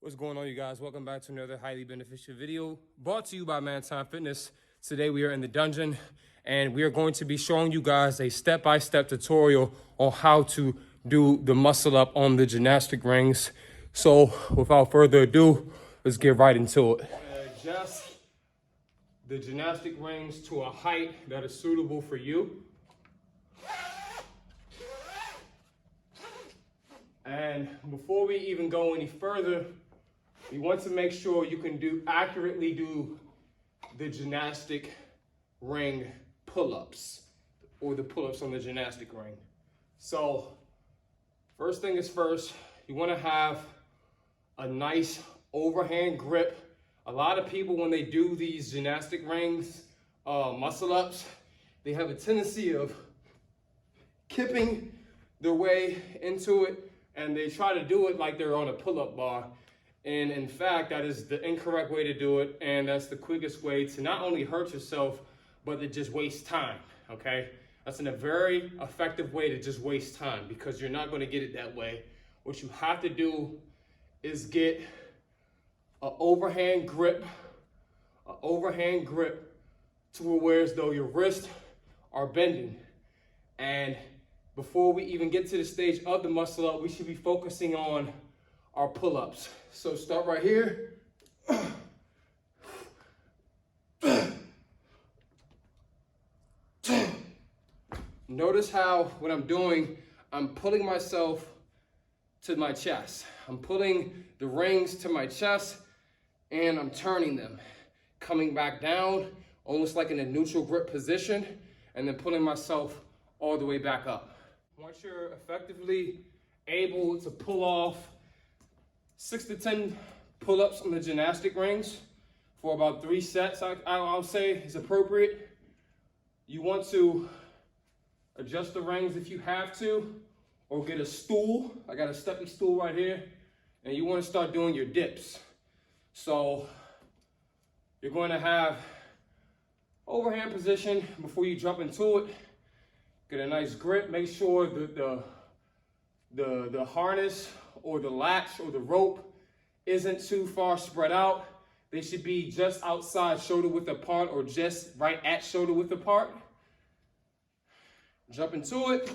What's going on, you guys? Welcome back to another highly beneficial video brought to you by Time Fitness. Today we are in the dungeon and we are going to be showing you guys a step-by-step tutorial on how to do the muscle up on the gymnastic rings. So without further ado, let's get right into it. Adjust the gymnastic rings to a height that is suitable for you. And before we even go any further, you want to make sure you can accurately do the gymnastic ring pull-ups, or the pull-ups on the gymnastic ring. So first thing is first, you want to have a nice overhand grip. A lot of people, when they do these gymnastic rings muscle ups, they have a tendency of kipping their way into it, and they try to do it like they're on a pull-up bar. And in fact, that is the incorrect way to do it, and that's the quickest way to not only hurt yourself, but to just waste time, okay? That's a very effective way to just waste time, because you're not gonna get it that way. What you have to do is get an overhand grip to where as though your wrists are bending. And before we even get to the stage of the muscle up, we should be focusing on our pull-ups. So start right here. Notice how when I'm doing, I'm pulling myself to my chest. I'm pulling the rings to my chest and I'm turning them, coming back down, almost like in a neutral grip position, and then pulling myself all the way back up. Once you're effectively able to pull off 6 to 10 pull-ups on the gymnastic rings for about 3 sets, I'll say is appropriate. You want to adjust the rings if you have to, or get a stool. I got a stepping stool right here, and you want to start doing your dips. So you're going to have overhand position before you jump into it. Get a nice grip. Make sure that the harness or the latch or the rope isn't too far spread out. They should be just outside shoulder width apart, or just right at shoulder width apart. Jump into it.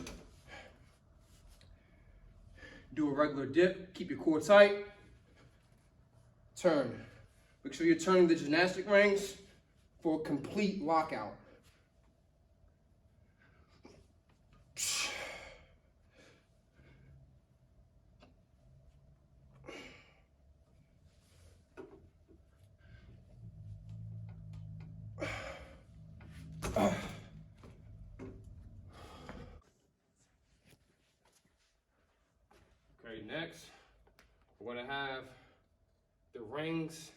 Do a regular dip. Keep your core tight. Turn. Make sure you're turning the gymnastic rings for a complete lockout. Okay, next, we're gonna have the rings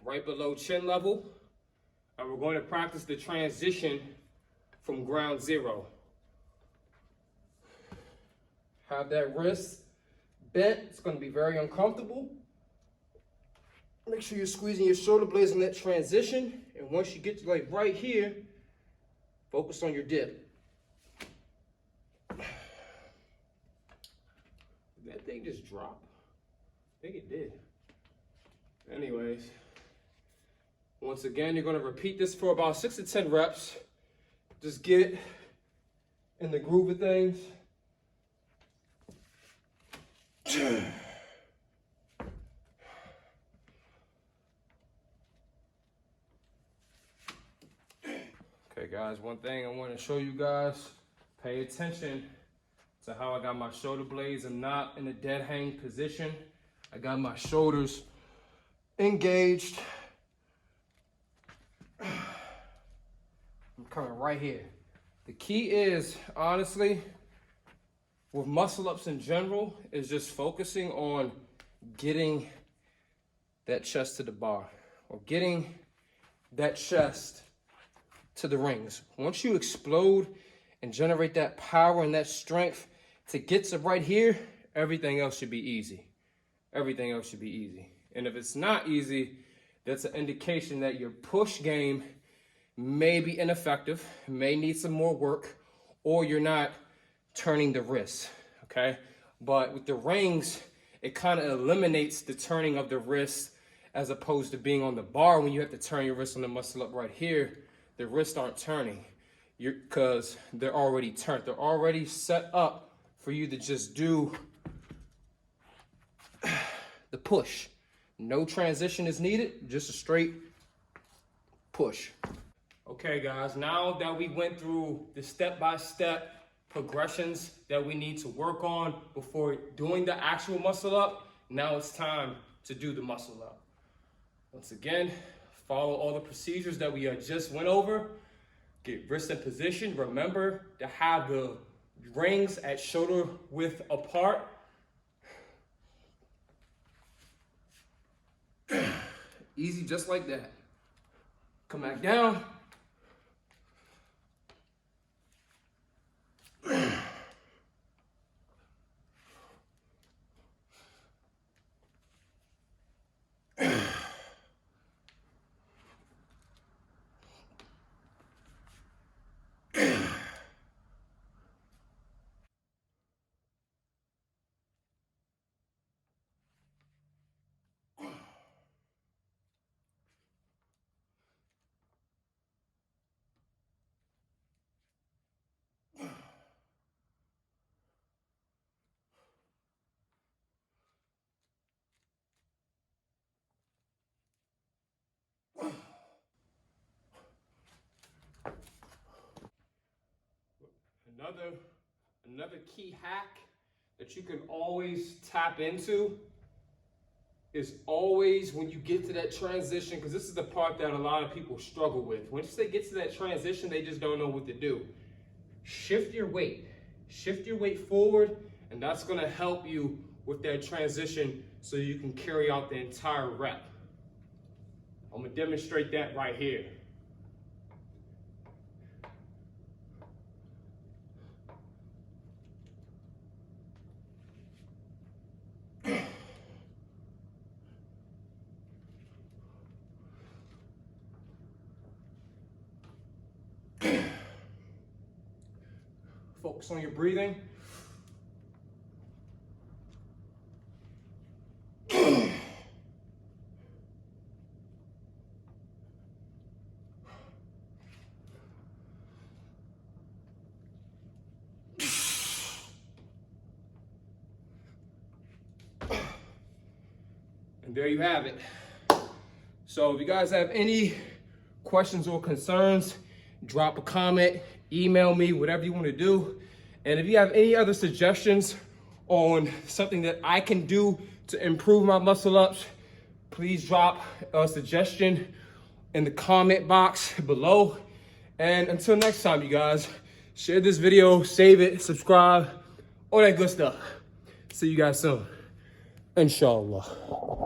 right below chin level, and we're going to practice the transition from ground zero. Have that wrist bent. It's gonna be very uncomfortable. Make sure you're squeezing your shoulder blades in that transition, and once you get to like right here, focus on your dip. Did that thing just drop? I think it did. Anyways, once again, you're gonna repeat this for about 6 to 10 reps. Just get in the groove of things. Okay guys, one thing I want to show you guys, pay attention to how I got my shoulder blades. I'm not in a dead hang position. I got my shoulders engaged. I'm coming right here. The key is, honestly, with muscle ups in general, is just focusing on getting that chest to the bar, or getting that chest to the rings. Once you explode and generate that power and that strength to get to right here, everything else should be easy. Everything else should be easy. And if it's not easy, that's an indication that your push game may be ineffective, may need some more work, or you're not turning the wrist, okay? But with the rings, it kind of eliminates the turning of the wrist as opposed to being on the bar. When you have to turn your wrist on the muscle up right here, the wrists aren't turning because they're already turned. They're already set up for you to just do the push. No transition is needed, just a straight push. Okay guys, now that we went through the step-by-step progressions that we need to work on before doing the actual muscle up, now it's time to do the muscle up. Once again, follow all the procedures that we just went over. Get wrist in position. Remember to have the rings at shoulder width apart. Easy, just like that. Come back down. Another key hack that you can always tap into is always when you get to that transition, because this is the part that a lot of people struggle with. Once they get to that transition, they just don't know what to do. Shift your weight. Shift your weight forward, and that's going to help you with that transition so you can carry out the entire rep. I'm going to demonstrate that right here. Focus on your breathing. And there you have it. So if you guys have any questions or concerns, drop a comment, email me, whatever you want to do. And if you have any other suggestions on something that I can do to improve my muscle ups, please drop a suggestion in the comment box below. And until next time, you guys, share this video, save it, subscribe, all that good stuff. See you guys soon. Inshallah.